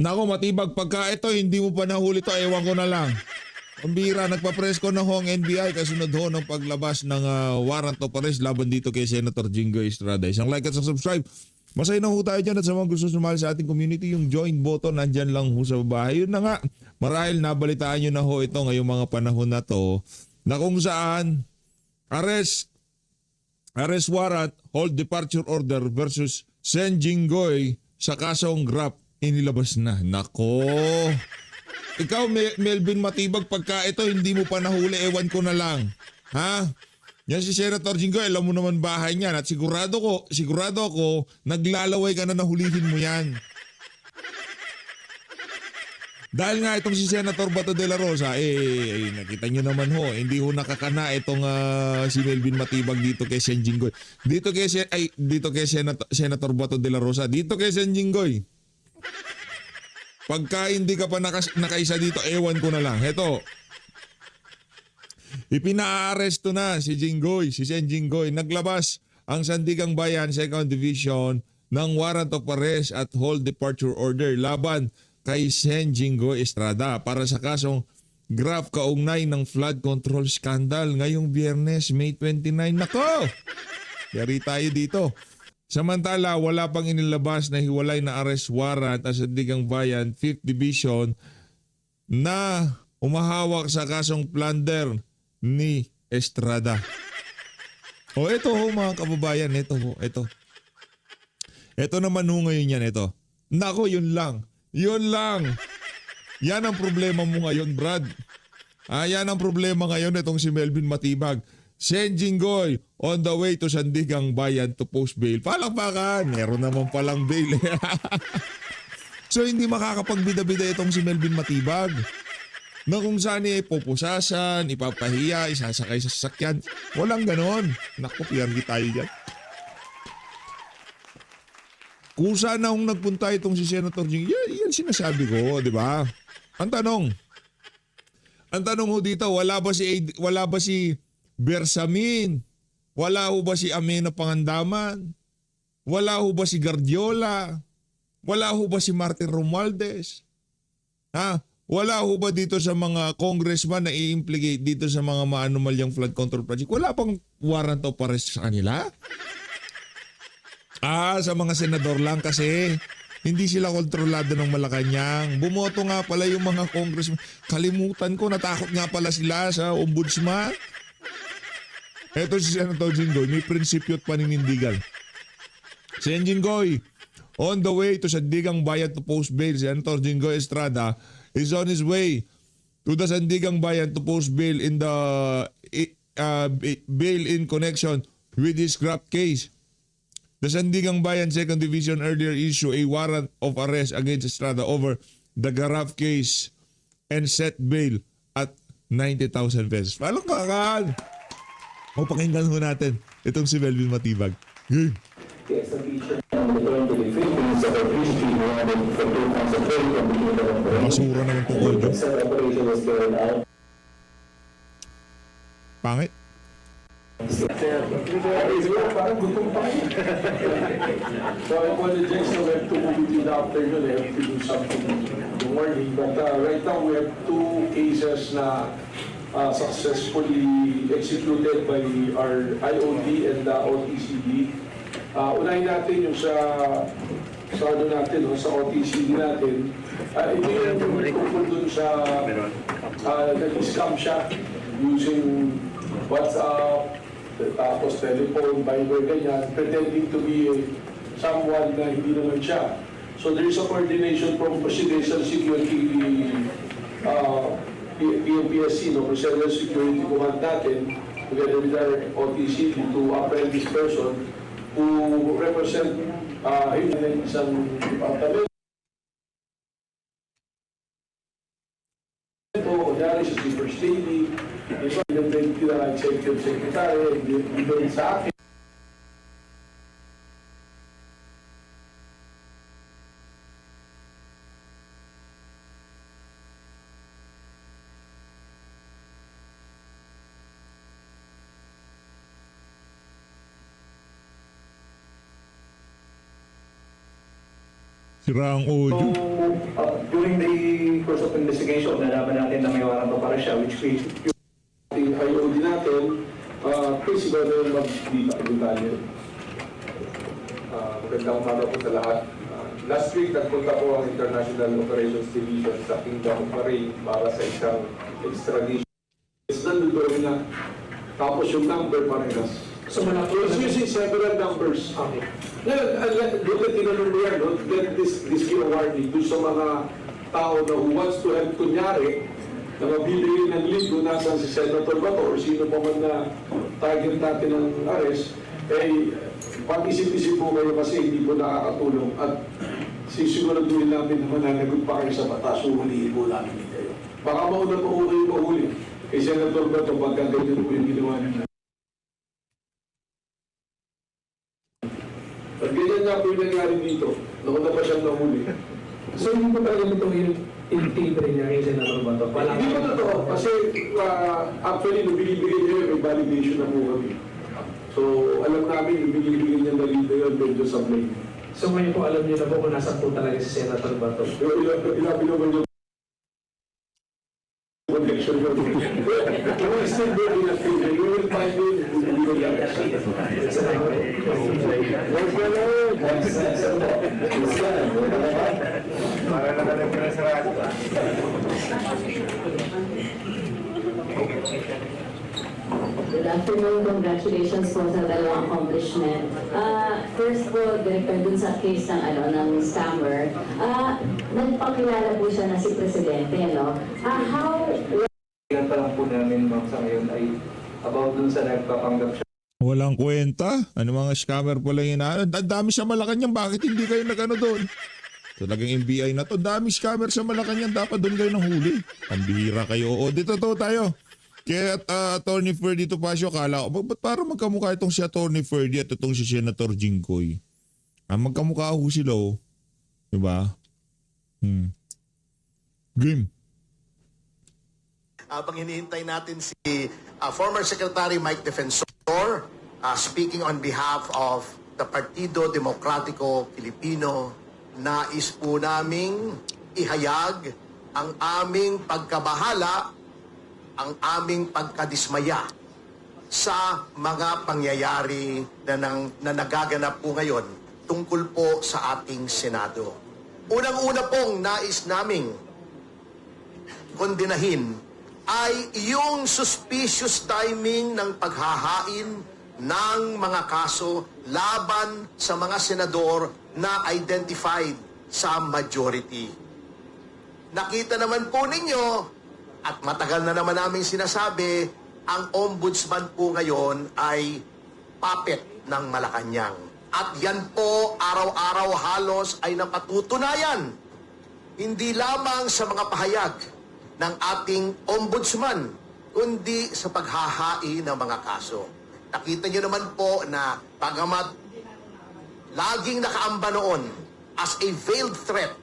Nako, matibag. Pagka ito, hindi mo pa nahuli to, ewan ko na lang. Pambira, nagpa-press ko na ho ang NBI kasunod ho ng paglabas ng warrant of arrest laban dito kay Senator Jinggoy Estrada. Isang like at subscribe. Masaya na ho tayo dyan at sa mga gusto sumali sa ating community, yung join button nandyan lang ho sa baba. Yun na nga, marahil nabalitaan nyo na ho ito ngayong mga panahon na to na kung saan arrest warrant, hold departure order versus Sen Jinggoy sa kasong graft inilabas na. Nako. Ikaw, Melvin Matibag, pagka ito hindi mo pa nahuli, ewan ko na lang. Ha? Yan si Senator Jinggoy, alam mo naman bahay niyan at sigurado ako, naglalaway ka na nahulihin mo yan. Dahil nga itong si Senator Bato de la Rosa, nakita nyo naman ho, hindi ho nakakana itong si Melvin Matibag dito kay Sen Jinggoy. Dito kay Senator Bato de la Rosa, dito kay Sen Jinggoy. Pagka hindi ka pa nakaisa dito, ewan ko na lang. Heto, ipina-aresto na si Sen Jinggoy. Naglabas ang Sandigang Bayan 2nd Division ng warrant of arrest at hold departure order laban kay Sen Jinggoy Estrada para sa kasong graft kaugnay ng flood control scandal ngayong Biyernes, May 29. Nako! Yari tayo dito. Samantala, wala pang inilabas na hiwalay na arrest warrant ang Sandigang Bayan 5th Division na umahawak sa kasong plunder ni Estrada. O ito ho mga kababayan, ito. Ito naman ho ngayon yan, ito. Nako, yun lang. Yan ang problema mo ngayon, Brad. Yan ang problema ngayon itong si Melvin Matibag. Sen Jinggoy on the way to Sandigang Bayan to post bail. Palakpakan, meron naman palang bail. So hindi makakapagbida-bida itong si Melvin Matibag. Na kung saan pupusasan, ipapahiya, isasakay sa sasakyan. Walang ganon. Naku, piyargi tayo dyan. Kung saan na kung nagpunta itong si Senator Jinggoy, yan sinasabi ko, di ba? Ang tanong ho dito, wala ba si Bersamin? Wala ho ba si Amena Pangandaman? Wala ho ba si Guardiola? Wala ho ba si Martin Romualdez? Wala ho ba dito sa mga congressman na i-implicate dito sa mga maanumalyang flood control project? Wala pang warrant of arrest sa kanila? Sa mga senador lang kasi hindi sila kontrolado ng Malacanang. Bumoto nga pala yung mga congressman. Kalimutan ko, natakot nga pala sila sa ombudsman. Eto si Senator Jinggoy, may prinsipyo at paninindigan. Sen Jinggoy, on the way to Sandigang Bayan to post bail, Senator Jinggoy Estrada is on his way to the Sandigang Bayan to post bail in the bail in connection with his graft case. The Sandigang Bayan 2nd Division earlier issued a warrant of arrest against Estrada over the graft case and set bail at 90,000 pesos. Palakpakan! O pakinggan ho natin itong si Melvin Matibag. Yay! Basura naman itong audio. Pangit. Parang gutom pa kayo. So I apologize na we have to move it in the afternoon. I have to do something in the morning. But right now we have two cases na successfully executed by our IOD and the OTCD. Unahin natin yung sa OTCD natin. Ito yung tungkol dun sa nag-scam siya using WhatsApp, tapos telephone, Viber, ganyan, pretending to be someone na hindi naman siya. So there is a coordination from Presidential Security PMPSC, Presidential Security Command natin, together with our OTC to apprehend this person who represent isang departamento. Kunyari sa Super Stady, Executive Secretary, even sa akin. Sira ang audio. of investigation, nalaman natin na may warrant of arrest siya, which we Yung IOD natin, please ikaw na yung mag-detalye. Magandang umaga po sa lahat. Last week, nagpunta po ang International Operations Division sa Kingdom of Bahrain para sa isang extradition. It's nandun na. Tapos yung number parehas. So, malaki It's using several numbers. Okay. Ngayon, doon na tinanong mo yan, no? Get this warning doon sa mga tao na who wants to help, kunyari, na mabibigay ng lead kung nasan si Senator Bato or sino pa man na target natin ng arrest, pag-isip-isip po kayo kasi hindi po nakakatulong at sisiguraduhin namin na mananagot pa kayo sa batas, huhulihin po namin kayo. Baka mauna po kayo mahuli kay Senator Bato pagka ganyan po yung ginawa niya. At ganyan nga po yung nangyari dito. Nauna pa siyang nahuli. So, hindi po talaga itong in-favor niya kay Senator Bato? Hindi po totoo. Kasi actually, nung binibigay niya yun, may validation na po kami. So, alam namin, yung binibigay niya na dito yun, medyo sablay. So, ngayon po alam niyo na po kung nasaan po talaga si Senator Bato? Ilabi naman yung connection yun. We're still building a field. We will find it. We will get it. Good afternoon. Congratulations po sa dalawang accomplishment. First po, Director, dun sa case ng scammer, nagpakilala po siya na si Presidente, no? How... Yan pa lang po namin, ma'am, sa ngayon ay about dun sa nagpapanggap siya. Walang kwenta. Ano mga scammer pala yun? Ang dami sa Malacanang. Bakit hindi kayo nag-ano doon? Talagang NBI na to. Dami scammer sa Malacanang. Dapat doon kayo nahuli. Pambihira kayo. O, dito to tayo. Kaya Attorney Ferdy Topacio, kala ko, ba't parang magkamukha itong si Attorney Ferdy at itong si Senator Jinggoy? Magkamukha ho sila, oh. Diba? Game. Habang hinihintay natin si former Secretary Mike Defensor speaking on behalf of the Partido Demokratiko Pilipino, nais po naming ihayag ang aming pagkabahala, ang aming pagkadismaya sa mga pangyayari na nagaganap po ngayon tungkol po sa ating Senado. Unang-una pong nais naming kondinahin ay yung suspicious timing ng paghahain ng mga kaso laban sa mga senador na identified sa majority. Nakita naman po ninyo at matagal na naman namin sinasabi, ang ombudsman po ngayon ay puppet ng Malacanang. At yan po araw-araw halos ay napatutunayan. Hindi lamang sa mga pahayag ng ating ombudsman, kundi sa paghahain ng mga kaso. Nakita nyo naman po na bagamat laging nakaamba noon as a veiled threat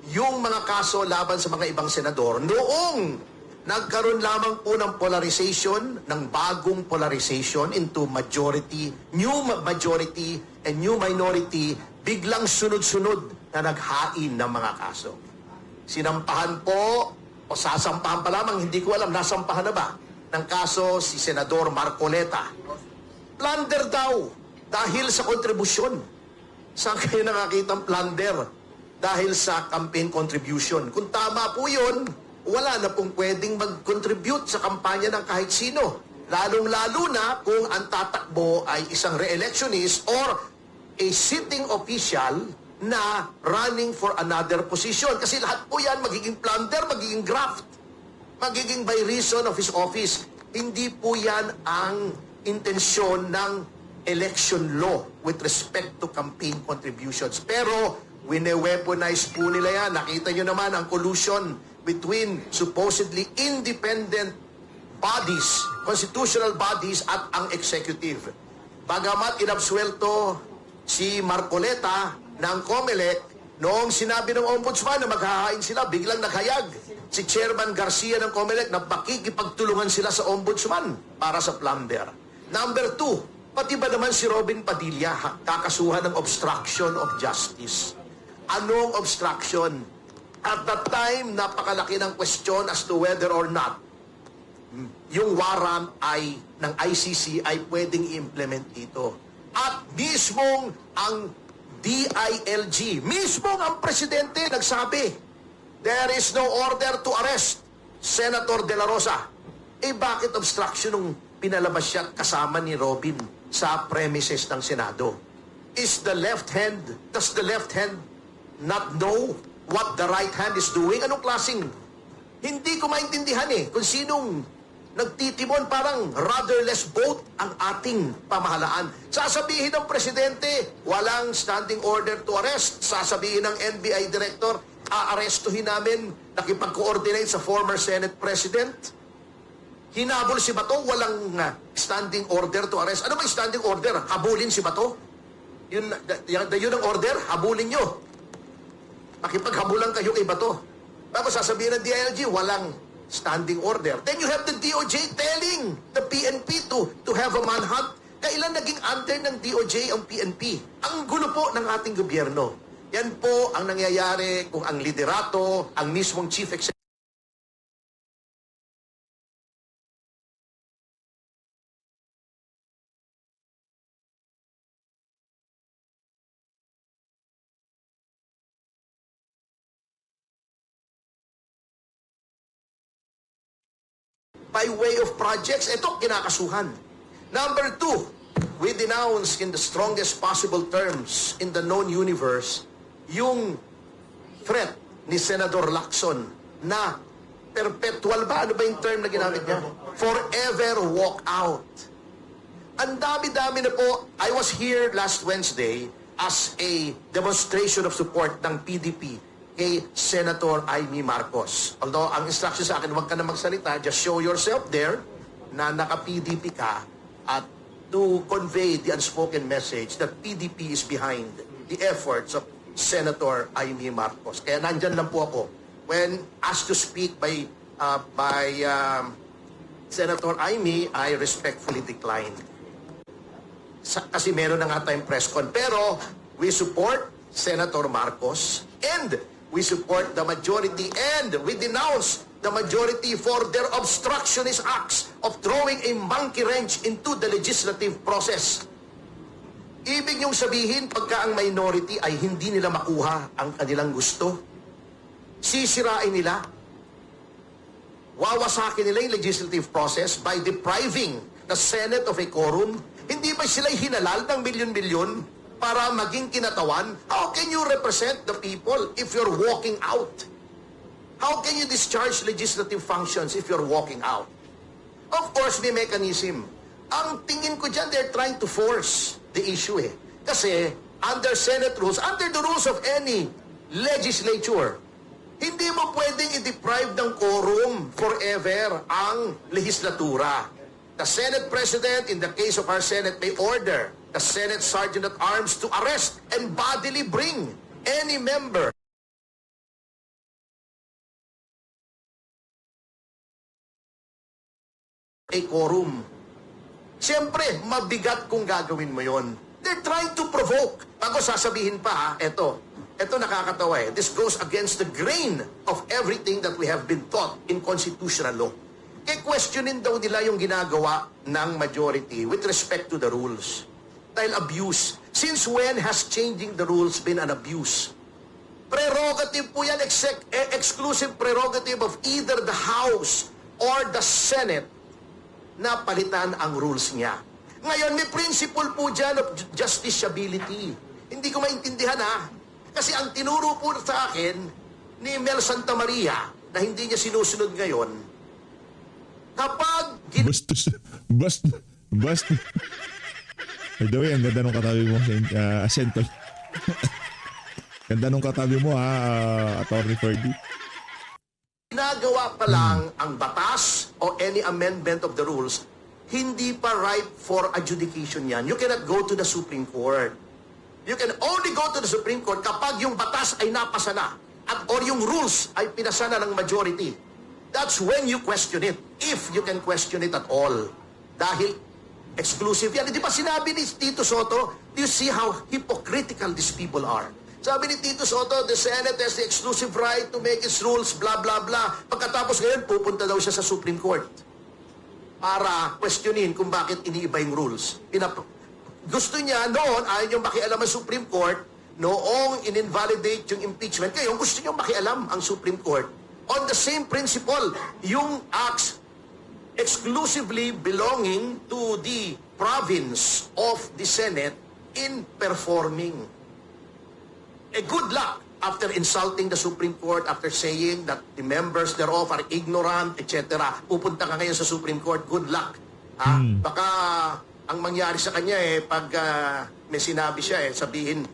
yung mga kaso laban sa mga ibang senador, noong nagkaroon lamang po ng polarization, ng bagong polarization into majority, new majority, and new minority, biglang sunod-sunod na naghain ng mga kaso. Sinampahan po, o sasampahan pa lamang, hindi ko alam, nasampahan na ba, ng kaso si Senador Marcoleta. Plunder daw, dahil sa kontribusyon. Saan kayo nakakitang plunder? Dahil sa campaign contribution. Kung tama po yun, wala na pong pwedeng mag-contribute sa kampanya ng kahit sino. Lalong-lalo na kung ang tatakbo ay isang re-electionist or a sitting official na running for another position. Kasi lahat po yan magiging plunder, magiging graft, magiging by reason of his office. Hindi po yan ang intensyon ng election law with respect to campaign contributions. Pero wine-weaponize po nila yan. Nakita nyo naman ang collusion between supposedly independent bodies, constitutional bodies at ang executive. Bagamat inabsuelto si Marcoleta ng COMELEC, noong sinabi ng ombudsman na maghahain sila, biglang naghayag si Chairman Garcia ng COMELEC na pakikipagtulungan sila sa ombudsman para sa plunder. Number 2, pati ba naman si Robin Padilla kakasuhan ng obstruction of justice? Anong obstruction? At that time, napakalaki ng question as to whether or not yung warrant ay ng ICC ay pwedeng i-implement dito. At mismong ang DILG, mismong ang presidente nagsabi, there is no order to arrest Senator De La Rosa. Eh bakit obstruction nung pinalabas siya kasama ni Robin sa premises ng Senado? Does the left hand not know what the right hand is doing? Anong klaseng? Hindi ko maintindihan kung sinong nagtitimon, parang rudderless boat ang ating pamahalaan. Sasabihin ng presidente, walang standing order to arrest. Sasabihin ng NBI director, aarestuhin namin, nakipag-coordinate sa former Senate President. Hinabol si Bato, walang standing order to arrest. Ano ba yung standing order? Habulin si Bato? Yun ang order, habulin nyo. Makipaghabulan kayo kay Bato. Tapos sasabihin ng DILG, walang standing order. Then you have the DOJ telling the PNP to have a manhunt. Kailan naging under ng DOJ ang PNP? Ang gulo po ng ating gobyerno. Yan po ang nangyayari kung ang liderato, ang mismong chief executive, by way of projects, ito kinakasuhan. Number 2, we denounce in the strongest possible terms in the known universe yung threat ni Senator Lacson na perpetual ba? Ano ba yung term na ginamit niya? Forever walk out. Ang dami-dami na po. I was here last Wednesday as a demonstration of support ng PDP kay Senator Amy Marcos. Although ang instruction sa akin, huwag ka na magsalita, just show yourself there na naka-PDP ka at to convey the unspoken message that PDP is behind the efforts of Senator Amy Marcos. Kaya nandyan lang po ako. When asked to speak by Senator Amy, I respectfully declined. Kasi meron na nga tayong press con. Pero we support Senator Marcos and we support the majority and we denounce the majority for their obstructionist acts of throwing a monkey wrench into the legislative process. Ibig niyong sabihin, pagka ang minority ay hindi nila makuha ang kanilang gusto, sisirain nila, wawasakin nila yung legislative process by depriving the Senate of a quorum. Hindi ba sila'y hinalal ng milyon-milyon para maging kinatawan? How can you represent the people if you're walking out? How can you discharge legislative functions if you're walking out? Of course, may mechanism. Ang tingin ko dyan, they're trying to force the issue Kasi under Senate rules, under the rules of any legislature, hindi mo pwedeng i-deprive ng quorum forever ang legislatura. The Senate President, in the case of our Senate, may order the Senate Sergeant at Arms to arrest and bodily bring any member a quorum. Siyempre, mabigat kung gagawin mo yon. They're trying to provoke. Bago sasabihin pa, eto nakakatawa This goes against the grain of everything that we have been taught in constitutional law. Kaya questionin daw nila yung ginagawa ng majority with respect to the rules. Dahil abuse. Since when has changing the rules been an abuse? Prerogative po yan, exclusive prerogative of either the House or the Senate na palitan ang rules niya. Ngayon, may principle po dyan of justiciability. Hindi ko maintindihan Kasi ang tinuro po sa akin ni Mel Santamaria na hindi niya sinusunod ngayon, kapag Basta. By the way, ang ganda nung katabi mo, Asentol. Ganda nung katabi mo, Attorney Ferdy. ginagawa pa lang ang batas o any amendment of the rules, hindi pa ripe for adjudication yan. You cannot go to the Supreme Court. You can only go to the Supreme Court kapag yung batas ay napasa na or yung rules ay pinasa na ng majority. That's when you question it, if you can question it at all. Dahil exclusive yan. Di ba sinabi ni Tito Soto, do you see how hypocritical these people are? Sabi ni Tito Soto, the Senate has the exclusive right to make its rules, blah, blah, blah. Pagkatapos ngayon, pupunta daw siya sa Supreme Court para questionin kung bakit iniiba yung rules. Gusto niya noon, ayaw niyong makialam ang Supreme Court, noong in-invalidate yung impeachment. Ngayon, gusto niyong makialam ang Supreme Court on the same principle, yung acts exclusively belonging to the province of the Senate in performing. Good luck after insulting the Supreme Court, after saying that the members thereof are ignorant, etc. Pupunta ka ngayon sa Supreme Court, good luck. Baka ang mangyari sa kanya pag may sinabi siya sabihin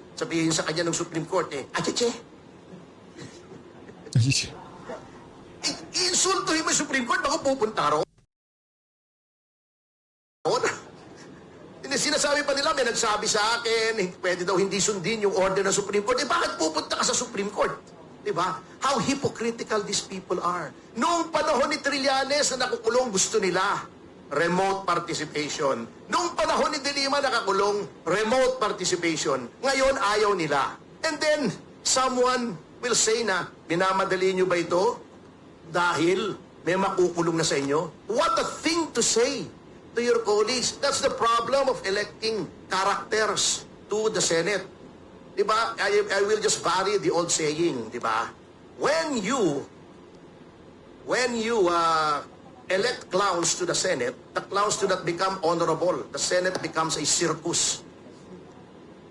sa kanya ng Supreme Court acheche. Insultuhin mo yung Supreme Court, baka pupunta ron. Sinasabi pa nila, may nagsabi sa akin, pwede daw hindi sundin yung order ng Supreme Court. Bakit pupunta ka sa Supreme Court? Diba? How hypocritical these people are. Noong panahon ni Trillanes na nakukulong, gusto nila remote participation. Noong panahon ni De Lima nakakulong, remote participation. Ngayon, ayaw nila. And then, someone will say na, minamadali nyo ba ito? Dahil may makukulong na sa inyo? What a thing to say to your colleagues. That's the problem of electing characters to the Senate. Diba? I will just vary the old saying, diba? When you elect clowns to the Senate, the clowns do not become honorable. The Senate becomes a circus.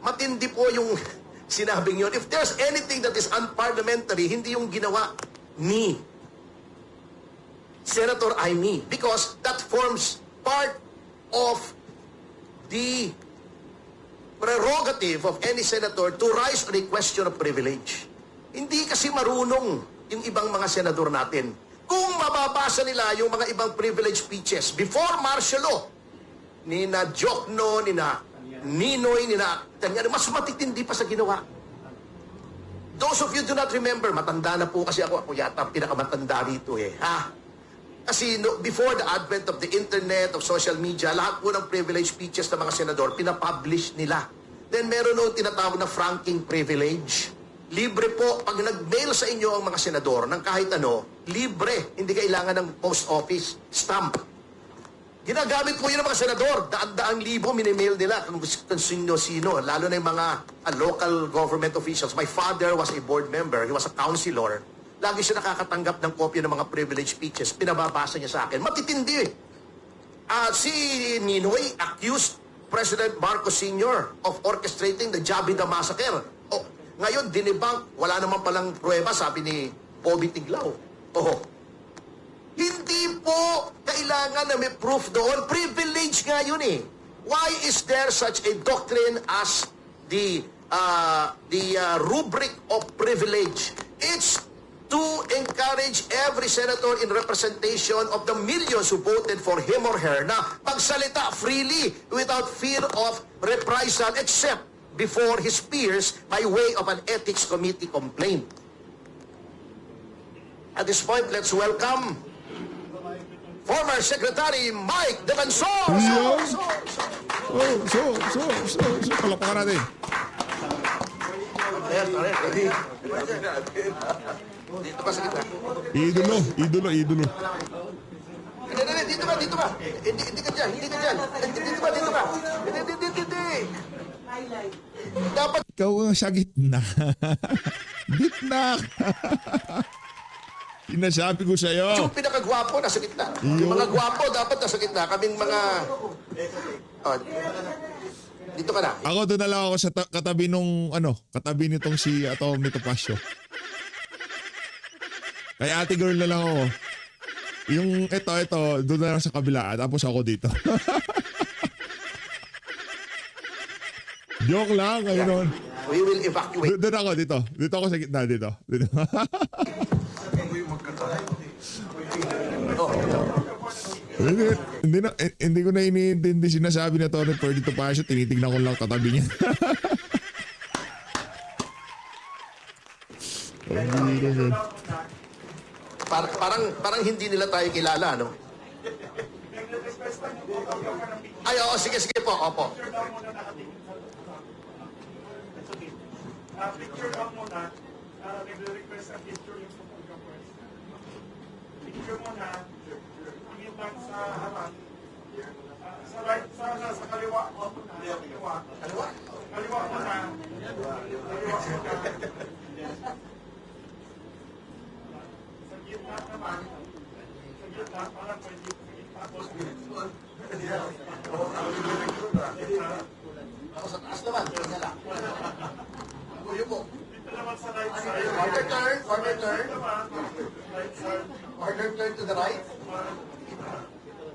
Matindi po yung sinabing yun. If there's anything that is unparliamentary, hindi yung ginawa ni Senator Aimee, because that forms part of the prerogative of any senator to rise on a question of privilege. Hindi kasi marunong yung ibang mga senador natin. Kung mababasa nila yung mga ibang privilege speeches before martial law, ni na Jokno, ni na Ninoy, ni na Tanyari, mas matitindi pa sa ginawa. Those of you do not remember, matanda na po kasi ako yata pinakamatanda rito Kasi before the advent of the internet, of social media, lahat po ng privilege speeches ng mga senador, pinapublish nila. Then meron noong tinatawag na franking privilege. Libre po, pag nag-mail sa inyo ang mga senador ng kahit ano, libre, hindi kailangan ng post office stamp. Ginagamit po yun ng mga senador, daan-daang libo minimail nila kung sino-sino, lalo na yung mga local government officials. My father was a board member, he was a councilor. Lagi siya nakakatanggap ng kopya ng mga privilege speeches. Pinababasa niya sa akin. Matitindi. Si Ninoy accused President Marcos Sr. of orchestrating the Jabida Massacre. Ngayon, dinibang, wala naman palang pruweba, sabi ni Bobby Tiglao. Hindi po kailangan na may proof doon. Privilege nga yun Why is there such a doctrine as the rubric of privilege? It's to encourage every senator in representation of the millions who voted for him or her na magsalita freely without fear of reprisal except before his peers by way of an ethics committee complaint. At this point, let's welcome former Secretary Mike Defensor. Palakpakan natin. Dito pa sa gitna. Idolo. Dito ka. Hindi ka dyan. Dito ka. Hindi. Dapat Ikaw sa gitna. Gitna. Sinasabi ko sa'yo. yung pinakagwapo nasa gitna. Yung mga gwapo dapat nasa gitna. Kaming mga... dito ka na. Ako doon na lang ako sa katabi katabi nitong si Atty. Topacio. Kay ate girl na lang ako. Yung ito, doon na lang sa kabila. Tapos ako dito. Joke lang, ayun. We will evacuate. Doon ako, dito. Dito ako sa gitna, dito. Hindi ko na iniintindi sinasabi na Tony Purdy Topacio. Tinitignan ko lang katabi niya. Parang hindi nila tayo kilala, no? Ay, oo, sige po, opo. Picture lang muna. Nagre-request ang picture yung sa pagka-press. Picture muna. Impact sa harap. Sa right, sa kaliwa. Kaliwa. Kaliwa muna. Kaliwa muna. Sa gitna naman. Sa gitna, parang pwede. Ako sa taas naman. Kanya lang. Kuyo po. Dito naman sa right side. Quarter turn. Quarter turn. Right side. Quarter turn to the right.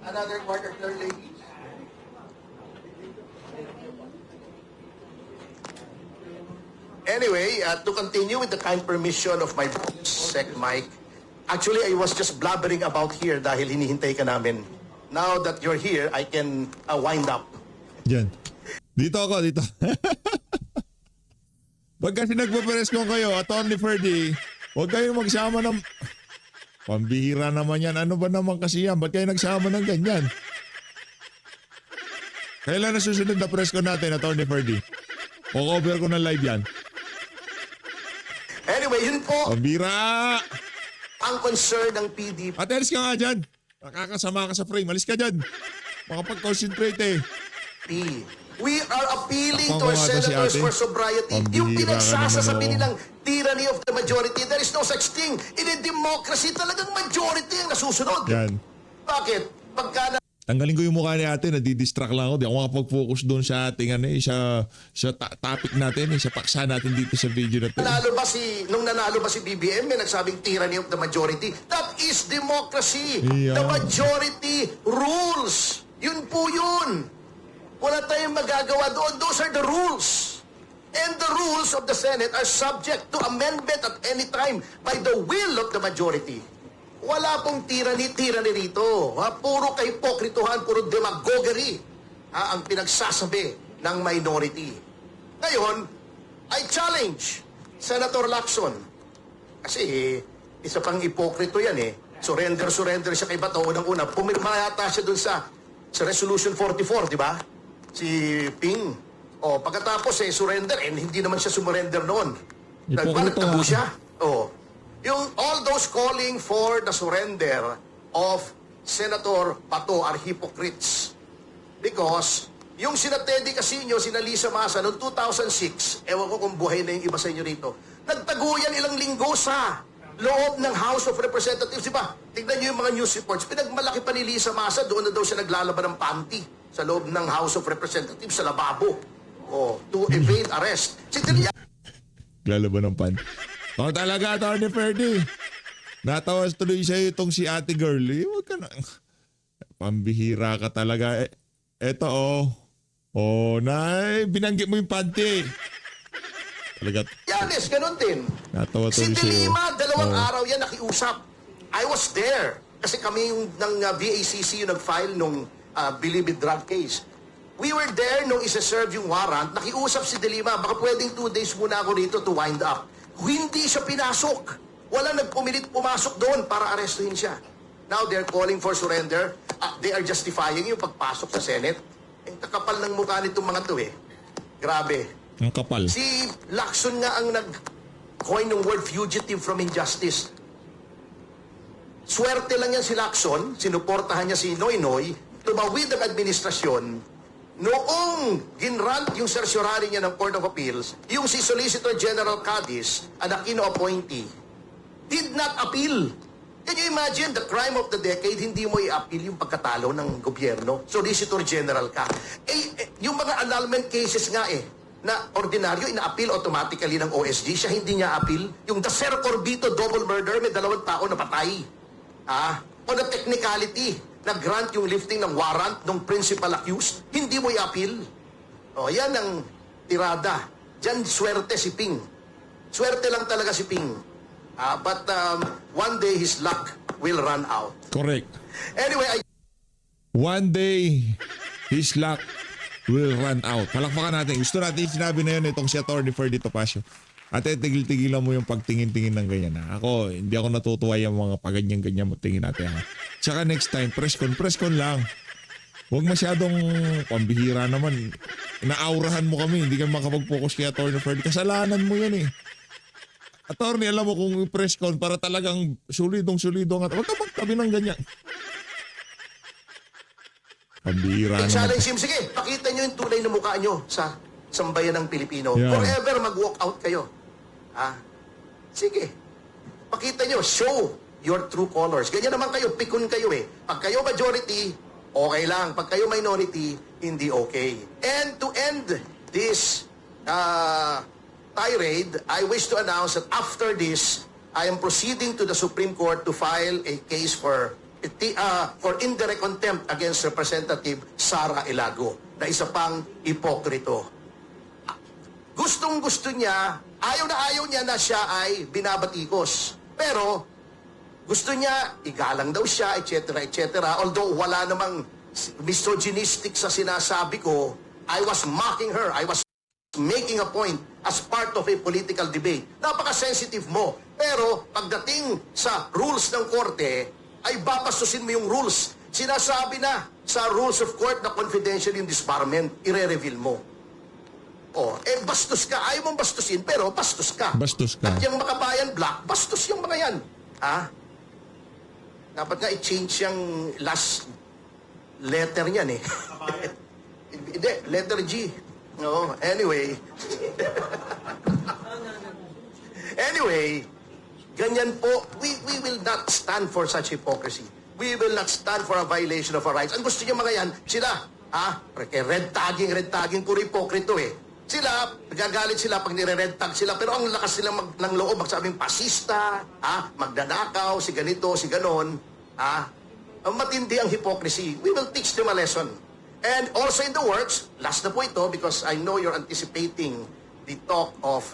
Another quarter turn, ladies. Anyway, to continue with the kind permission of my Sec Mike, actually I was just blabbering about here dahil hinihintay ka namin. Now that you're here, I can wind up. Diyan. Dito ako, dito. Pag kasi nagpapares ko kayo, Atty. Ferdy, huwag kayo magsama ng... Pambihira naman yan. Ano ba naman kasi yan? Ba't kayo nagsama ng ganyan? Kailan na susunod na press ko natin, Atty. Ferdy? O-cover ko ng live yan. Anyway, yun po Pambihira! ang concern ng PDP. At alis ka nga dyan. Nakakasama ka sa frame. Alis ka dyan. Makapag-concentrate eh. We are appealing Ako to our nga to si senators ate. for sobriety. Pambihira Yung ka pinagsasasabi naman, nilang tyranny of the majority, there is no such thing. In a democracy, talagang majority ang nasusunod. Yan. Bakit? Pagka Tanggalin ko yung mukha ni ate, nadidistract lang ako. Di ako makapag-focus doon sa ating ano, sa topic natin, sa paksa natin dito sa video na to. nung nanalo ba si BBM, may nagsabing tyranny of the majority. That is democracy. Yeah. The majority rules. Yun po yun. Wala tayong magagawa doon. Those are the rules. And the rules of the Senate are subject to amendment at any time by the will of the majority. Wala pong tyranny rito. Puro kahipokrituhan, puro demagoguery ang pinagsasabi ng minority. Ngayon, I challenge Senator Lacson. Kasi isa pang ipokrito yan eh. Surrender siya kay Bato. Unang-una, pumirma yata siya dun sa Resolution 44, di ba? Si Ping. O, pagkatapos surrender, hindi naman siya sumurrender noon. Nagtago siya. O, yung all those calling for the surrender of Senator Bato are hypocrites. Because yung sina Teddy Casino, sina Lisa Masa noong 2006, ewan ko kung buhay na yung iba sa inyo rito, nagtaguyan ilang linggo sa loob ng House of Representatives. Diba? Tignan nyo yung mga news reports. Pinagmalaki pa ni Lisa Masa, doon na daw siya naglalaban ng panty sa loob ng House of Representatives sa lababo. To evade arrest. Lalaban ng pan. Oh, talaga, Atty. Ferdy. Natawas tuloy siya itong si ate girlie. Huwag ka na. Pambihira ka talaga. Eto, binanggit mo yung panty. Talaga. Yanis, ganun din. Natawa Si tuloy siya. Dilima, dalawang araw yan nakiusap. I was there. Kasi kami yung ng VACC yung nag-file nung Believe It Drug case. We were there nung isa-serve yung warrant. Nakiusap si Dilima, baka pwedeng 2 days muna ako rito to wind up. Hindi siya pinasok. Wala nagpumilit pumasok doon para arestuhin siya. Now they're calling for surrender. They are justifying yung pagpasok sa Senate. Ang kakapal ng mukha nitong mga to eh. Grabe. Ang kapal. Si Lacson nga ang nag-coin ng word fugitive from injustice. Swerte lang yan si Lacson, sinuportahan niya si Noynoy, tumawid ang administrasyon. Noong ginrant yung certiorari niya ng Court of Appeals, yung si Solicitor General Cadiz, an Aquino appointee, did not appeal. Can you imagine the crime of the decade, hindi mo i-appeal yung pagkatalo ng gobyerno? Solicitor General ka. Yung mga annulment cases nga na ordinaryo, ina-appeal automatically ng OSG, siya hindi niya appeal. Yung the Ser Corbito double murder, may 2 tao na patay. O the technicality, nag-grant yung lifting ng warrant ng principal accused, hindi mo i-appeal. O, yan ang tirada. Diyan, swerte si Ping. Swerte lang talaga si Ping. But one day his luck will run out. Correct. Anyway, One day, his luck will run out. Palakpakan natin. Gusto natin yung sinabi na yun itong si Atty. Ferdy Topacio. Ate, tigil-tigilan mo yung pagtingin-tingin ng ganyan. Ako, hindi ako natutuwa yung mga paganyan-ganyan mo tingin natin. Tsaka next time, press con lang. Huwag masyadong pambihira naman. Inaaurahan mo kami, hindi ka makapag-focus kay Atty. Fred. Kasalanan mo yan eh. Attorney, alam mo kung press con para talagang solidong-solidong at huwag ka magtabi ng ganyan. Pambihira naman. Challenge him. Sige, pakita nyo yung tunay na mukha nyo sa sambayan ng Pilipino. Yeah. Forever mag-walk out kayo. Sige. Pakita nyo, show your true colors. Ganyan naman kayo, pikon kayo eh. Pag kayo majority, okay lang. Pag kayo minority, hindi okay. And to end this tirade, I wish to announce that after this, I am proceeding to the Supreme Court to file a case for indirect contempt against Representative Sara Ilago, na isa pang ipokrito. Gustong-gusto niya, ayaw niya na siya ay binabatikos. Pero, gusto niya, igalang daw siya, etc., etc. Although wala namang misogynistic sa sinasabi ko, I was mocking her. I was making a point as part of a political debate. Napaka-sensitive mo. Pero, pagdating sa rules ng korte, ay babastusin mo yung rules. Sinasabi na sa rules of court na confidential yung disbarment, ire-reveal mo. Bastos ka. Ayaw mong bastusin, pero bastos ka. Bastos ka. At yung Makabayan Black, bastos yung mga yan. Dapat nga i-change yung last letter niyan eh. Hindi, letter G. No, anyway. Anyway, ganyan po, we will not stand for such hypocrisy. We will not stand for a violation of our rights. Ang gusto niyo mga yan, sila, red tagging, puro hipokrito eh. Sila, nagagalit sila pag nire-red tag sila, pero ang lakas nila ng loob, magsabing pasista, magdanakaw, si ganito, si ganon, ang matindi ang hypocrisy. We will teach them a lesson. And also in the works, last na po ito, because I know you're anticipating the talk of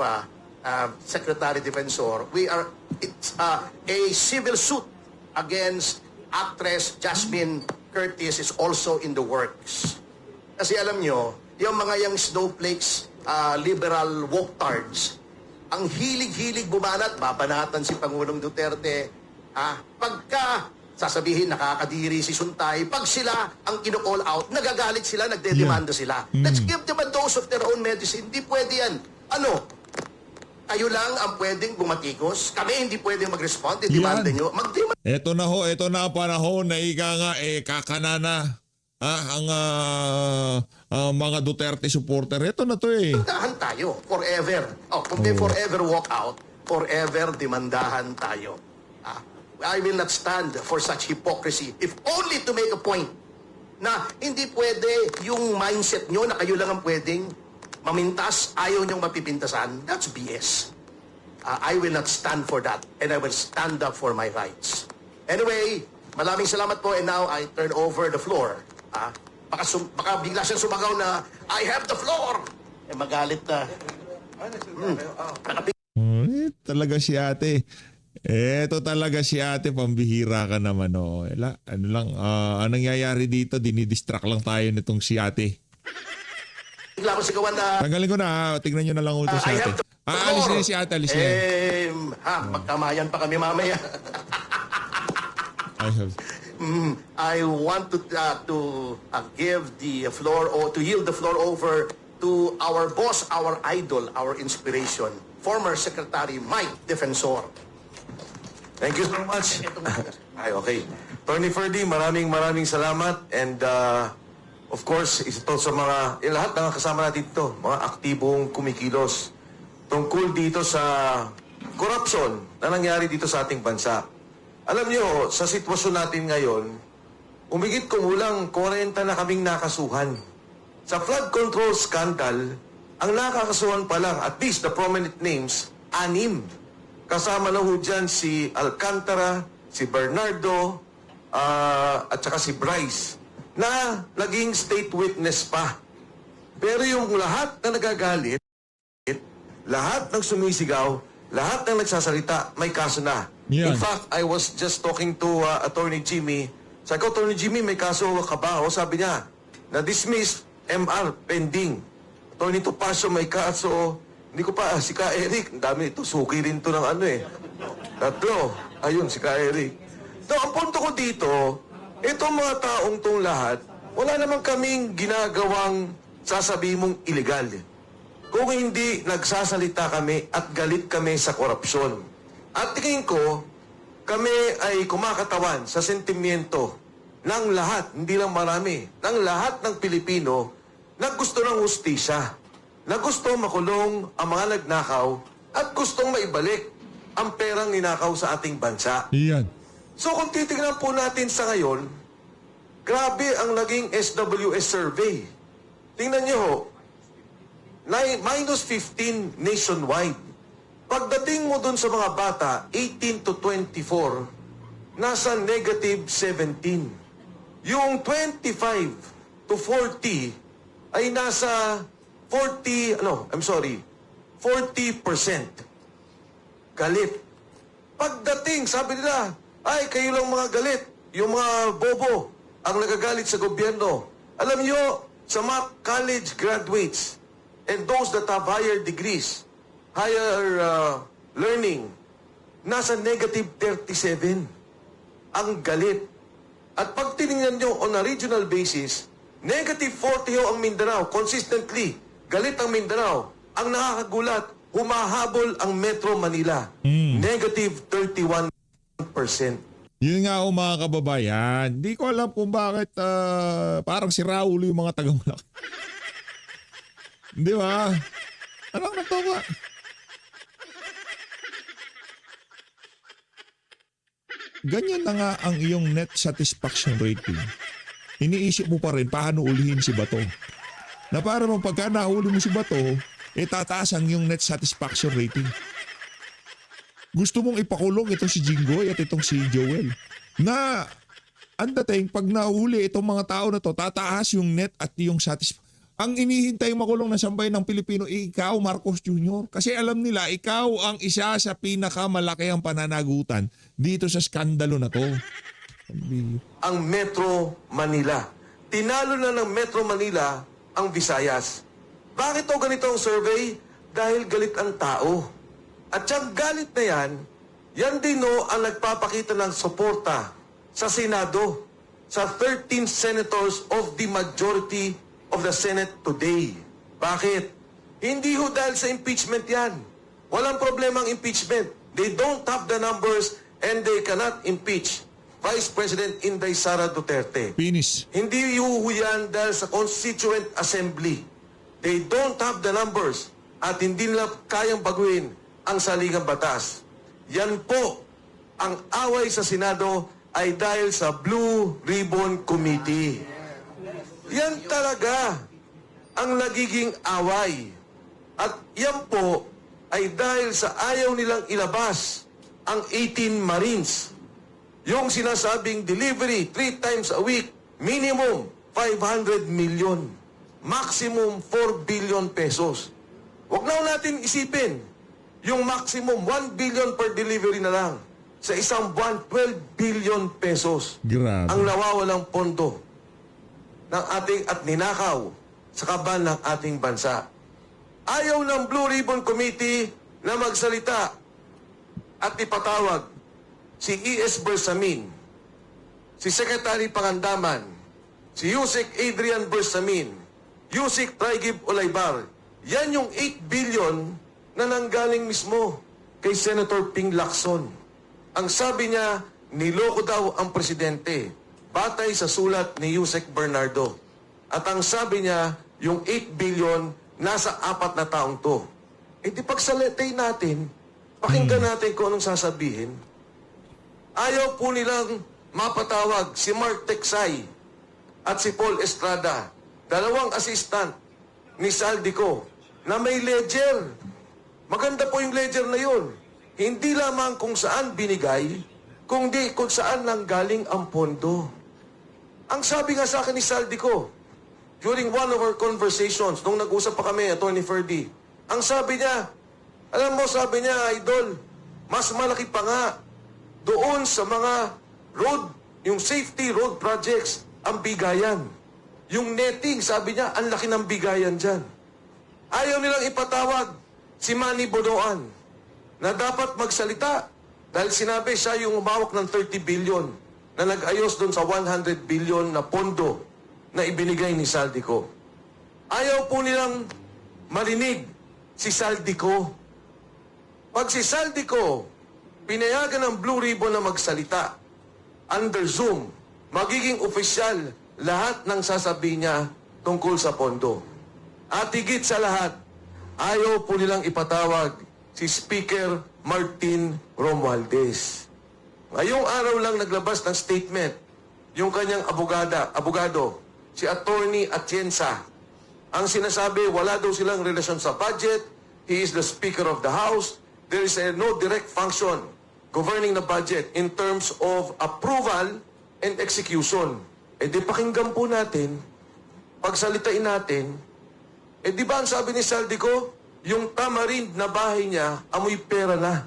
Secretary Defensor, it's a civil suit against actress Jasmine Curtis is also in the works. Kasi alam nyo, yung mga yung snowflakes, liberal woketards, ang hilig-hilig bumanat, babanatan si Pangulong Duterte. Pagka sasabihin nakakadiri si Suntay, pag sila ang kino-call out, nagagalit sila, nagdedemanda sila. Let's give them a dose of their own medicine. Hindi pwede yan. Kayo lang ang pwedeng bumatikos. Kami hindi pwedeng mag-respond. Demanda nyo. Ito na ang panahon na ika nga kakanana ang mga Duterte supporter. Ito na to eh. Demandahan tayo. Forever. Kung may forever walk out, forever demandahan tayo. I will not stand for such hypocrisy. If only to make a point na hindi pwede yung mindset nyo na kayo lang ang pwedeng mamintas, ayaw nyong mapipintasan. That's BS. I will not stand for that. And I will stand up for my rights. Anyway, maraming salamat po. And now I turn over the floor. Baka bigla siyang sumagaw na, I have the floor! Magalit na. Talaga si ate. Eto talaga si ate, pambihira ka naman. Ano lang, anong nangyayari dito, dinidistract lang tayo nitong si ate. Bigla ko sigawan na, Tanggalin ko na, tignan nyo na lang ulit si I ate. have the floor! Alisin niya si ate, alisin niya. Magkamayan pa kami mamaya. I want to give the floor or to yield the floor over to our boss, our idol, our inspiration, former Secretary Mike Defensor. Thank you so much. Okay. Attorney Ferdy, maraming salamat. And of course, ito sa mga, lahat ng kasama natin dito, mga aktibong kumikilos tungkol dito sa corruption na nangyari dito sa ating bansa. Alam nyo, sa sitwasyon natin ngayon, umigit kumulang 40 na kaming nakasuhan. Sa flood control scandal, ang nakakasuhan pa lang, at least the prominent names, 6. Kasama na ho dyan si Alcantara, si Bernardo, at saka si Bryce, na naging state witness pa. Pero yung lahat na nagagalit, lahat ng sumisigaw, lahat ng nagsasalita, may kaso na. Yan. In fact, I was just talking to Attorney Jimmy. Sabi ko, Attorney Jimmy, may kaso ka ba? O sabi niya, na-dismiss, MR, pending. Attorney Topacio, may kaso. Hindi ko pa, si Ka Eric, ang dami ito, suki rin to ng ano eh. 3, ayun, si Ka Eric. So, ang punto ko dito, itong mga taong tong lahat, Wala naman kaming ginagawang sasabihin mong illegal. Kung hindi nagsasalita kami at galit kami sa korupsyon. At tingin ko, kami ay kumakatawan sa sentimiento ng lahat, hindi lang marami, ng lahat ng Pilipino na gusto ng hustisya, na gusto makulong ang mga nagnakaw at gustong maibalik ang perang ninakaw sa ating bansa. Iyan. So kung titignan po natin sa ngayon, grabe ang naging SWS survey. Tingnan nyo ho, minus 15 nationwide. Pagdating mo dun sa mga bata, 18 to 24, nasa negative 17. Yung 25 to 40 ay nasa 40% galit. Pagdating, sabi nila, ay kayo lang mga galit, yung mga bobo ang nagagalit sa gobyerno. Alam nyo, sa mga college graduates and those that have higher degrees, higher learning, nasa negative 37 ang galit. At pag tinignan nyo on a regional basis, negative 40 ho ang Mindanao. Consistently, galit ang Mindanao. Ang nakakagulat, humahabol ang Metro Manila. Negative 31%. Yun nga mga kababayan. Di ko alam kung bakit parang si Raul yung mga taga-Malaki. Di ba? Anong natawa? Ganyan na nga ang iyong net satisfaction rating. Iniisip mo pa rin paano ulihin si Bato. Na para mong pagka nahuli mo si Bato, tataas ang iyong net satisfaction rating. Gusto mong ipakulong itong si Jinggoy at itong si Joel. Na ang dating pag nahuli itong mga tao na to, tataas yung net at yung satisfaction. Ang inihintay makulong na sambay ng Pilipino, ikaw Marcos Jr. Kasi alam nila, ikaw ang isa sa pinakamalaki ang pananagutan dito sa skandalo na to. Ang Metro Manila. Tinalo na ng Metro Manila ang Visayas. Bakit o ganito ang survey? Dahil galit ang tao. At yung galit na yan din ang nagpapakita ng suporta sa Senado, sa 13 senators of the majority of the Senate today. Bakit? Hindi ho dahil sa impeachment yan. Walang problema ang impeachment. They don't have the numbers and they cannot impeach Vice President Inday Sara Duterte. Finish. Hindi ho yan dahil sa Constituent Assembly. They don't have the numbers at hindi nila kayang baguhin ang saligang batas. Yan po, ang away sa Senado ay dahil sa Blue Ribbon Committee. Yan talaga ang nagiging away. At yan po ay dahil sa ayaw nilang ilabas ang 18 Marines. Yung sinasabing delivery 3 times a week, minimum 500 million, maximum 4 billion pesos. Huwag na natin isipin, yung maximum 1 billion per delivery na lang. Sa isang buwan, 12 billion pesos Grabe. ang nawawalang pondo ng ating at ninakaw sa kaban ng ating bansa. Ayaw ng Blue Ribbon Committee na magsalita at ipatawag si E.S. Bersamin, si Secretary Pangandaman, si Yusek Adrian Bersamin, Yusek Traigib Olaybar. Yan yung 8 billion na nanggaling mismo kay Senator Ping Lacson. Ang sabi niya, niloko daw ang presidente batay sa sulat ni Yusek Bernardo. At ang sabi niya, yung 8 billion nasa 4 na taong to. E di pagsalitay natin, pakinggan natin kung anong sasabihin. Ayaw po nilang mapatawag si Mark Teksay at si Paul Estrada, dalawang assistant ni Saldico, na may ledger. Maganda po yung ledger na yun. Hindi lamang kung saan binigay, kundi kung saan nanggaling ang pondo. Ang sabi nga sa akin ni Saldico, during one of our conversations, nung nag-usap pa kami, Attorney Ferdy, ang sabi niya, alam mo, sabi niya, Idol, mas malaki pa nga doon sa mga road, yung safety road projects, ang bigayan. Yung netting, sabi niya, ang laki ng bigayan dyan. Ayaw nilang ipatawag si Manny Bonoan na dapat magsalita dahil sinabi siya yung umawak ng 30 billion na nag-ayos doon sa 100 billion na pondo na ibinigay ni Saldico. Ayaw po nilang marinig si Saldico. Pag si Saldico pinayagan ng Blue Ribbon na magsalita under Zoom, magiging opisyal lahat ng sasabihin niya tungkol sa pondo. At higit sa lahat, ayaw po nilang ipatawag si Speaker Martin Romualdez. Ngayong araw lang naglabas ng statement yung kanyang abogado, si Attorney Atienza. Ang sinasabi, wala daw silang relasyon sa budget, he is the Speaker of the House, there is no direct function governing the budget in terms of approval and execution. Eh di pakinggan po natin, pagsalitain natin, eh di ba ang sabi ni Saldico, yung tamarind na bahay niya, amoy pera na.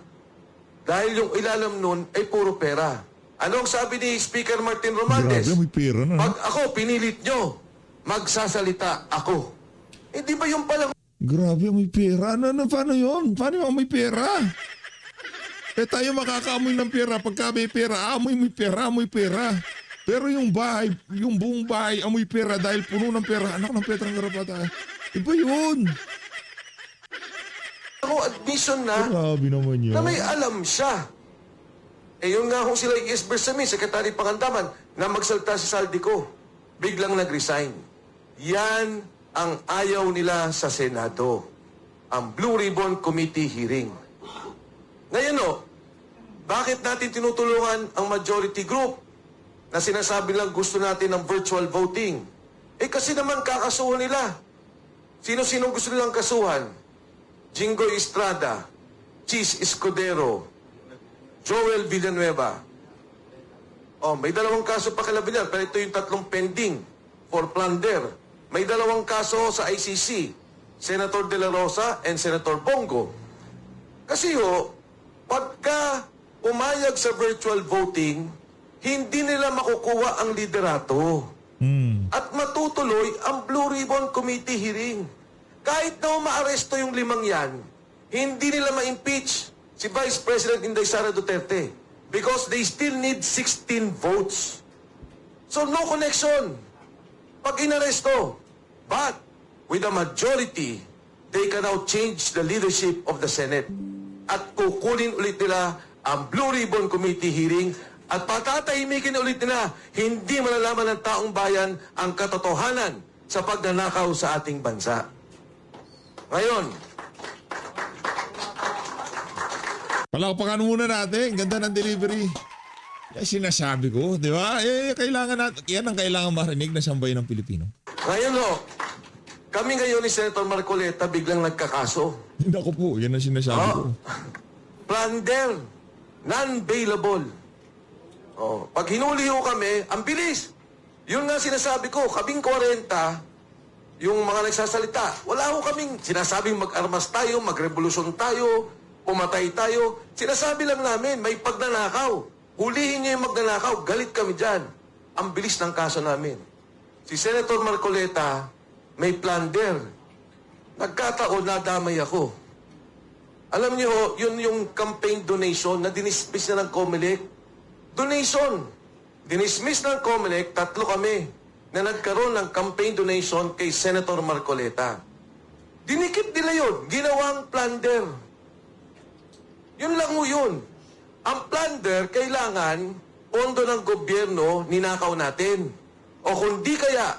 Dahil yung ilalim nun ay puro pera. Anong sabi ni Speaker Martin Romualdez? Grabe, may pera na. Pag ako pinilit nyo, magsasalita ako. Eh di ba yung palang Grabe, may pera. Paano yun? Paano yung may pera? Eh tayo makakaamoy ng pera. Pagka may pera, amoy may pera. Pero yung bahay, yung buong bahay, amoy pera dahil puno ng pera. Anak ng Petrang Garapata. Iba yun. ako admission na Grabe naman yun. na may alam siya. Eh yun nga kung sila E.S. Bersamin, Secretary Pangandaman, na magsalita si Saldico, biglang nag-resign. Yan ang ayaw nila sa Senado. Ang Blue Ribbon Committee hearing. Ngayon bakit natin tinutulungan ang majority group na sinasabi lang gusto natin ng virtual voting? Eh kasi naman kakasuhan nila. Sino-sino gusto nilang kasuhan? Jingoy Estrada, Chis Escudero, Joel Villanueva. May 2 kaso pa kay Villar, pero ito yung 3 pending for plunder. May 2 kaso sa ICC, Senator De La Rosa and Senator Bongo. Kasi pagka umayag sa virtual voting, hindi nila makukuha ang liderato. At matutuloy ang Blue Ribbon Committee hearing. Kahit na umaaresto yung 5 yan, hindi nila ma-impeach si Vice President Inday Sara Duterte because they still need 16 votes. So no connection pag inaresto. But with a majority, they can now change the leadership of the Senate. At kukunin ulit nila ang Blue Ribbon Committee hearing at patatahimikin ulit nila, hindi malalaman ng taong bayan ang katotohanan sa pagnanakaw sa ating bansa. Ngayon, Palakpakan muna natin. Ganda ng delivery. Yan sinasabi ko, di ba? Kailangan natin. Yan ang kailangan marinig na sambayan ng Pilipino. ngayon kami ngayon ni Senator Marcoleta biglang nagkakaso. Hindi ako po. Yan ang sinasabi ko. Plunder, non-bailable. Pag hinuli kami, ang bilis. Yun nga sinasabi ko, 40, yung mga nagsasalita, wala kaming sinasabing mag-armas tayo, magrevolusyon tayo, pumatay tayo. Sinasabi lang namin, may pagnanakaw. Hulihin niyo yung magnanakaw, galit kami dyan. Ang bilis ng kaso namin. Si Senator Marcoleta, may plunder. Nagkataon, nadamay ako. Alam niyo, yun yung campaign donation na dinismiss na ng COMELEC. Donation. Dinismiss ng COMELEC, 3 kami na nagkaroon ng campaign donation kay Senator Marcoleta. Dinikit nila yun. Ginawang plunder. Yun lang yun. Ang plunder, kailangan pondo ng gobyerno ninakaw natin. O kung di kaya,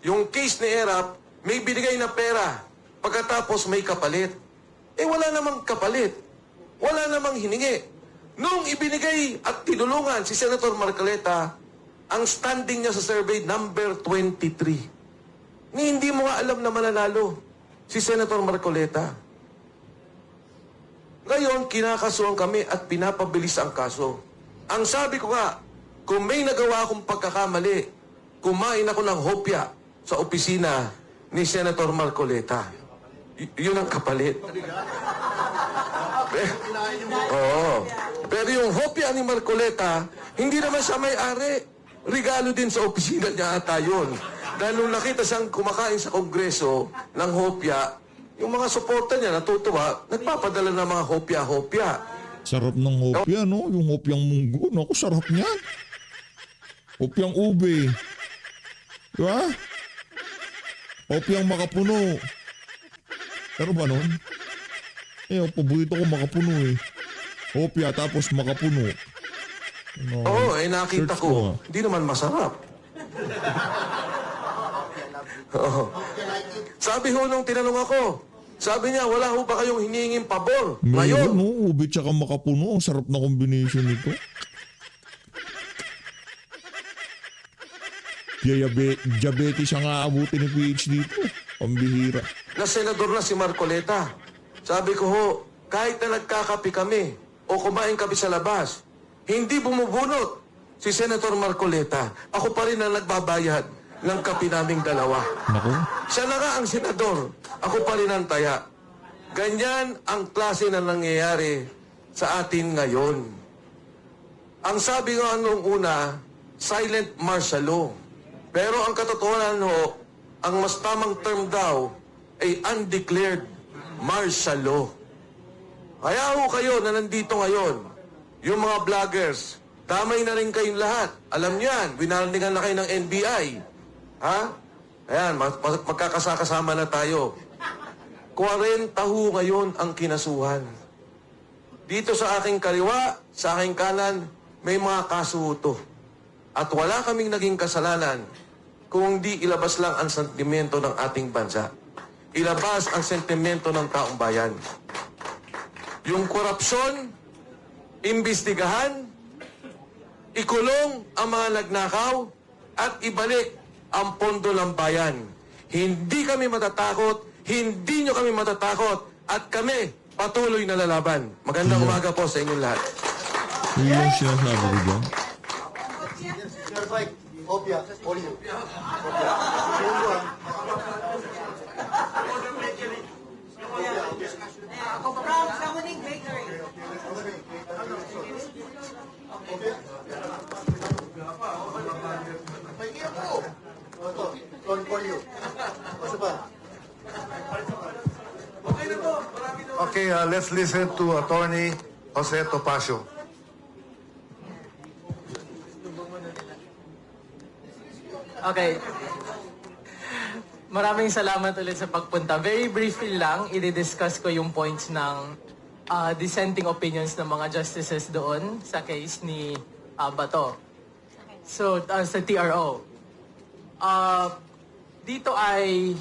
yung case ni ERAP, may binigay na pera. Pagkatapos may kapalit. Wala namang kapalit. Wala namang hiningi. Nung ibinigay at tinulungan si Senator Marcoleta, ang standing niya sa survey, number 23. Hindi mo nga alam na mananalo si Senator Marcoleta. Ngayon, kinakasuhan kami at pinapabilis ang kaso. Ang sabi ko nga, kung may nagawa akong pagkakamali, kumain ako ng hopya sa opisina ni Senator Marcoleta. Yun ang kapalit. Pero yung hopya ni Marcoleta, hindi naman siya may-ari. Regalo din sa opisina niya ata yun. Dahil nung nakita siyang kumakain sa kongreso ng hopya, yung mga suporta niya natutuwa, nagpapadala ng mga hopya-hopya. Sarap ng hopya, no? Yung hopyang munggo. Naku, sarap niyan. Hopyang ube. Di ba? Opya ang makapuno. Pero ba nun? Ang paborito ko makapuno eh. Opya tapos makapuno. Ano, Oo, nakita search ko. ko. Hindi naman masarap. Oo. Sabi ho nung tinanong ako, sabi niya, wala ho ba kayong hinihinging pabor? Ngayon, Ngayon, no, ube tsaka makapuno. Ang sarap na combination nito. Diabetes ang aabutin ni PH dito. Pambihira. na senador na si Marcoleta. Sabi ko ho, kahit na nagkakapi kami o kumain kami sa labas, hindi bumubunot si Senator Marcoleta. Ako pa rin ang nagbabayad ng kapi naming dalawa. Naku. Siya na nga ang senador. Ako pa rin ang taya. Ganyan ang klase na nangyayari sa atin ngayon. Ang sabi nga nung una, silent martial law. Pero ang katotohanan ho, ang mas tamang term daw ay undeclared martial law. Kaya ho kayo na nandito ngayon, yung mga vloggers, damay na rin kayong lahat. Alam niyan, winarningan na kayo ng NBI. Ha? Ayan, magkakasama na tayo. 40 ho ngayon ang kinasuhan. Dito sa aking kaliwa, sa aking kanan, may mga kaso to. At wala kaming naging kasalanan kung hindi ilabas lang ang sentimento ng ating bansa. Ilabas ang sentimento ng taong bayan. Yung korupsyon, imbestigahan, ikulong ang mga nagnakaw, at ibalik ang pondo ng bayan. Hindi kami matatakot, hindi nyo kami matatakot, at kami patuloy na lalaban. Magandang umaga po sa inyong lahat. Yun yung sinasabi ko dyan. Okay, let's listen to Attorney Jose Topacio. Okay. Maraming salamat ulit sa pagpunta. Very briefly lang, i-discuss ko yung points ng dissenting opinions ng mga justices doon sa case ni Bato. So, sa TRO. Dito ay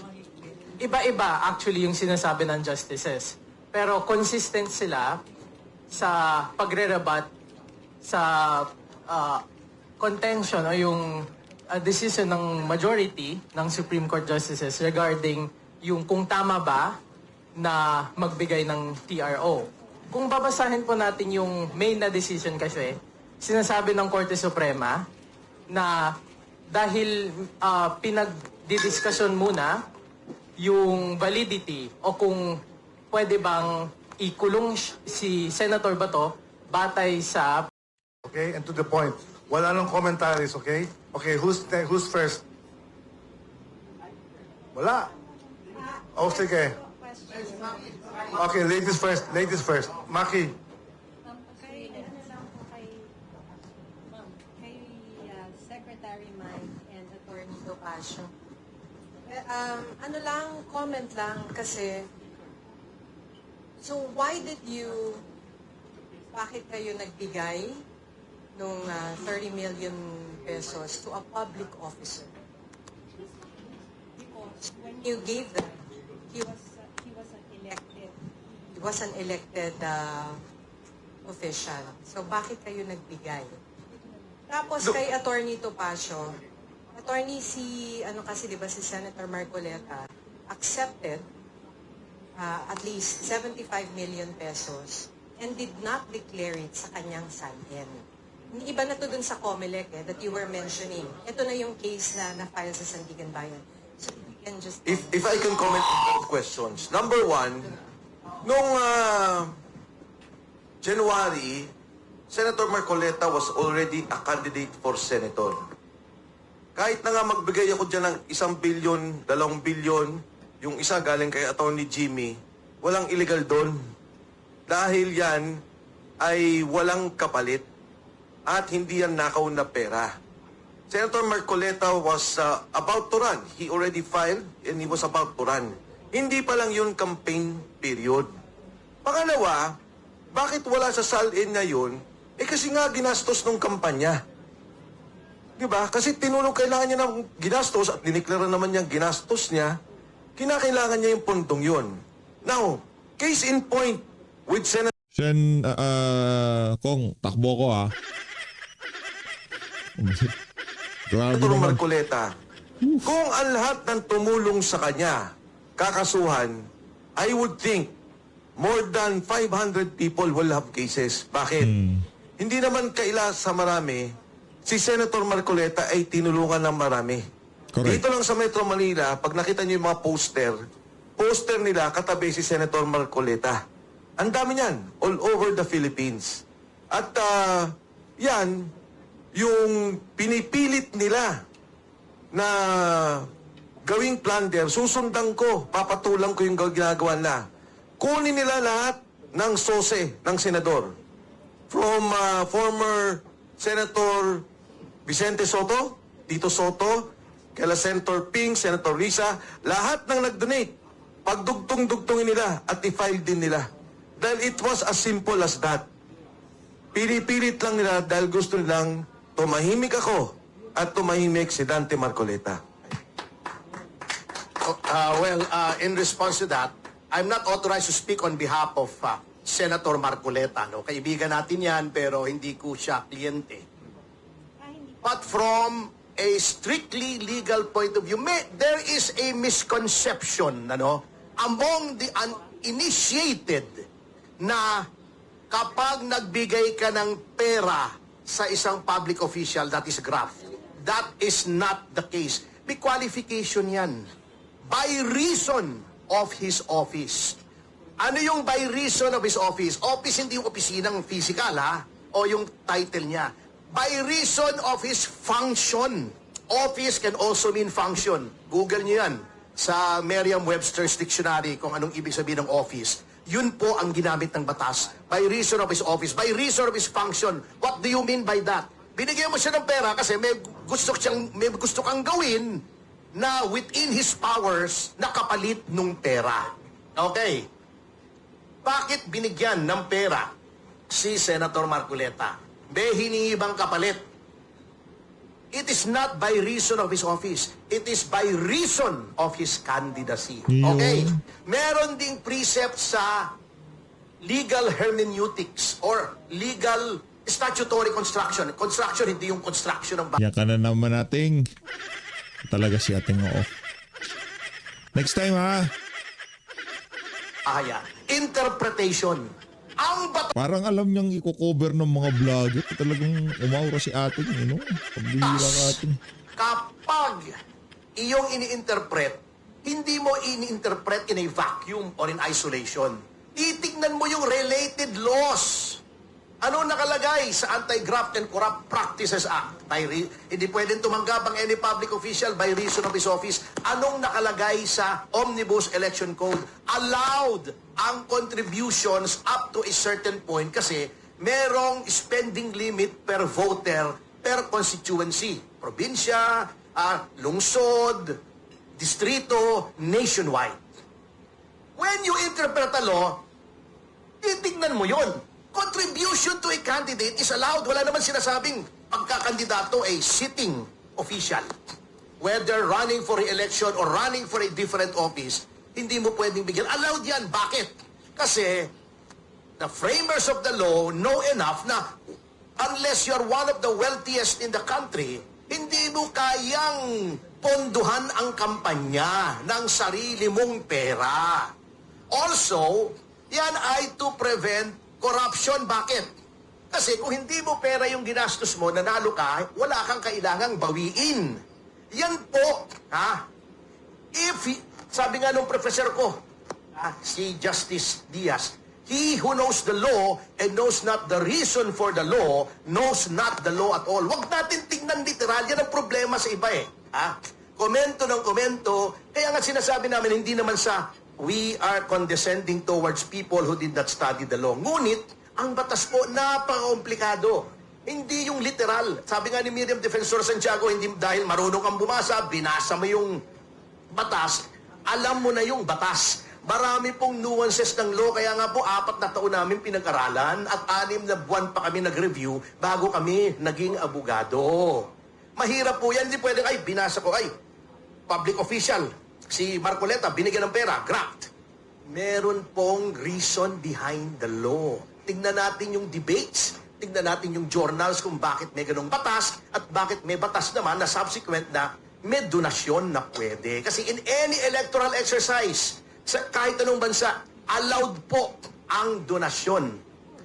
iba-iba actually yung sinasabi ng justices. Pero consistent sila sa pagre-rebat sa contention o yung decision ng majority ng Supreme Court Justices regarding yung kung tama ba na magbigay ng TRO. Kung babasahin po natin yung main na decision kasi, sinasabi ng Korte Suprema na dahil pinagdidiskusyon muna yung validity o kung pwede bang ikulong si Senator Bato batay sa... Okay, and to the point. Wala nang commentaries, okay? Okay, who's first? Wala. Oh, sige. Okay, ladies first. Ladies first. Maki. Kay Secretary Mike and Attorney Topacio. Ano lang, comment lang kasi, so bakit kayo nagbigay nung 30 million pesos to a public officer? Because when you gave that, he was an elected official. So bakit kayo nagbigay? Tapos kay Attorney Topacio, Attorney si di ba si Senator Marcoleta accepted at least 75 million pesos and did not declare it sa kanyang salin. Iba na to dun sa COMELEC that you were mentioning. Ito na yung case na na-file sa Sandigan Bayan. So if you can just... If I can comment on both questions. Number one, nung January, Senator Marcoleta was already a candidate for senator. Kahit na nga magbigay ako dyan ng 1 billion, 2 billion, yung isa galing kay Attorney Jimmy, walang illegal doon. Dahil yan ay walang kapalit at hindi yan nakaw na pera. Senator Marcoleta was about to run. He already filed and he was about to run. Hindi pa lang yun campaign period. Pangalawa, bakit wala sa SALN ngayon? Kasi nga ginastos nung kampanya. Diba? Kasi tinulong kailangan niya ng ginastos at diniklara naman niyang ginastos niya, kinakailangan niya yung puntong yun. Now, case in point with Senator Kong, takbo ko ha. Grabe naman. Marcoleta, kung ang lahat ng tumulong sa kanya, kakasuhan, I would think more than 500 people will have cases. Bakit? Hindi naman kaila sa marami, si Senator Marcoleta ay tinulungan ng marami. Correct. Dito lang sa Metro Manila, pag nakita niyo yung mga poster nila katabi si Senator Marcoleta. Ang dami niyan, all over the Philippines. At yan, yung pinipilit nila na gawing plunder, susundan ko, papatulang ko yung ginagawa na. Kunin nila lahat ng sose ng senador. From former Senator Vicente Soto, Tito Soto, kala Senator Ping, Senator Risa, lahat ng nag-donate, pagdugtong-dugtongin nila at i-file din nila. Dahil it was as simple as that. Pinipilit lang nila dahil gusto nilang tumahimik ako at tumahimik si Dante Marcoleta. In response to that, I'm not authorized to speak on behalf of Senator Marcoleta. No? Kaibigan natin yan, pero hindi ko siya kliyente. But from a strictly legal point of view, there is a misconception among the uninitiated na kapag nagbigay ka ng pera sa isang public official, that is graft. That is not the case. May qualification yan. By reason of his office. Ano yung by reason of his office? Office hindi yung opisinang physical, o yung title niya. By reason of his function. Office can also mean function. Google niyo yan sa Merriam-Webster's dictionary kung anong ibig sabihin ng office. Yun po ang ginamit ng batas. By reason of his office. By reason of his function. What do you mean by that? Binigyan mo siya ng pera kasi may gusto kang gawin na within his powers na kapalit nung pera. Okay. Bakit binigyan ng pera si Senator Marcoleta? May hinihibang kapalit. It is not by reason of his office. It is by reason of his candidacy. Okay? Meron ding precept sa legal hermeneutics or legal statutory construction. Construction, hindi yung construction ng Yan ka na naman nating talaga si ating oo. Next time ha. bahaya. Interpretation. Ang batas Parang alam niyang i-cover ng mga vlogger. Talagang umaura si ating, Pambihira ka ating. kapag iyong ini-interpret, hindi mo ini-interpret in a vacuum or in isolation. Titignan mo yung related laws. Ano nakalagay sa Anti-Graft and Corrupt Practices Act? Hindi pwedeng tumanggap ang any public official by reason of his office. Anong nakalagay sa Omnibus Election Code? Allowed ang contributions up to a certain point kasi merong spending limit per voter per constituency. Probinsya, lungsod, distrito, nationwide. When you interpret a law, titignan mo yon. Contribution to a candidate is allowed. Wala naman sinasabing pagkakandidato ay sitting official. Whether running for re-election or running for a different office, hindi mo pwedeng bigyan. Allowed yan. Bakit? Kasi the framers of the law know enough na unless you're one of the wealthiest in the country, hindi mo kayang ponduhan ang kampanya ng sarili mong pera. Also, yan ay to prevent corruption. Bakit? Kasi kung hindi mo pera yung ginastos mo, nanalo ka, wala kang kailangang bawiin. Yan po, sabi nga nung professor ko, si Justice Diaz, he who knows the law and knows not the reason for the law, knows not the law at all. Huwag natin tingnan literal. Yan ang problema sa iba Komento ng komento. Kaya nga sinasabi namin, hindi naman sa we are condescending towards people who did not study the law. Ngunit, ang batas po, napaka-komplikado. Hindi yung literal. Sabi nga ni Miriam Defensor Santiago, hindi dahil marunong kang bumasa, binasa mo yung batas, alam mo na yung batas. Marami pong nuances ng law, kaya nga po 4 na taon namin pinag-aralan at 6 na buwan pa kami nag-review bago kami naging abogado. Mahirap po yan, hindi pwede, ay binasa ko, ay public official, si Marcoleta, binigyan ng pera, graft. Meron pong reason behind the law. Tingnan natin yung debates, tingnan natin yung journals kung bakit may ganong batas at bakit may batas naman na subsequent na may donasyon na pwede. Kasi in any electoral exercise, sa kahit anong bansa, allowed po ang donasyon.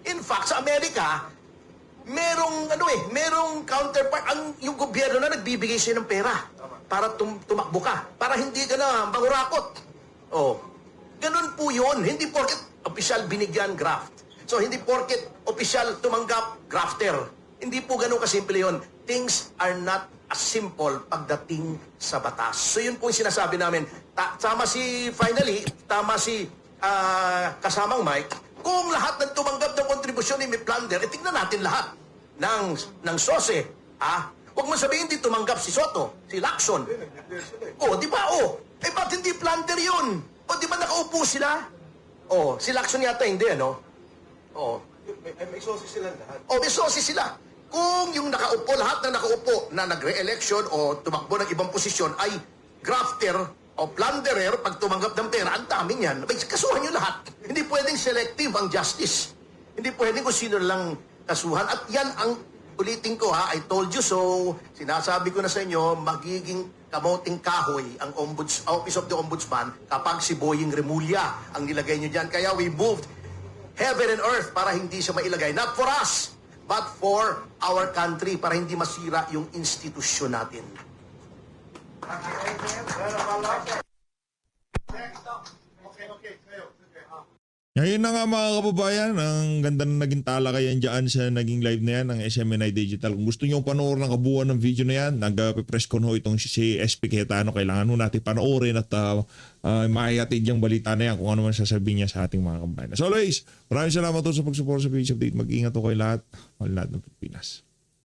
In fact, sa Amerika, merong counterpart, yung gobyerno na nagbibigay siya ng pera para tumakbo ka, para hindi ka na mangurakot. Oh, ganun po yun. Hindi porket official binigyan, graft. So, hindi porket official tumanggap, grafter. Hindi po ganun kasimple yun. Things are not as simple pagdating sa batas. So, yun po yung sinasabi namin. Tama si kasamang Mike, kung lahat ng tumanggap ng kontribusyon ni may plunder, tingnan natin lahat ng SOSE. Huwag mo sabihin hindi tumanggap si Soto, si Lacson. Di ba? Ba't hindi plunder yun? Di ba nakaupo sila? Si Lacson yata hindi, ano? May SOSE sila lahat. May SOSE sila. Kung yung lahat na nakaupo na nagre-election o tumakbo ng ibang posisyon ay grafter o plunderer pag tumanggap ng pera, ang daming yan. Kasuhan nyo lahat. Hindi pwedeng selective ang justice. Hindi pwedeng kung sino lang kasuhan. At yan ang ulitin ko, I told you so. Sinasabi ko na sa inyo, magiging kamoting kahoy ang Office of the Ombudsman kapag si Boying Remulla ang nilagay nyo dyan. Kaya we moved heaven and earth para hindi siya mailagay. Not for us, but for our country, para hindi masira yung institusyon natin. Ngayon na nga mga kababayan, ang ganda na naging talakayan dyan sa naging live na yan ng SMNI Digital. Kung gusto nyo panoorin ng kabuuan ng video na yan, nag-press con ho itong si SP Cayetano. Kailangan ho natin panoorin at maihatid yung balita na yan kung ano man sasabihin niya sa ating mga kababayan. As always, maraming salamat po sa pag-support sa page update. Mag-ingat ho kayo lahat. Mahal lahat ng Pilipinas.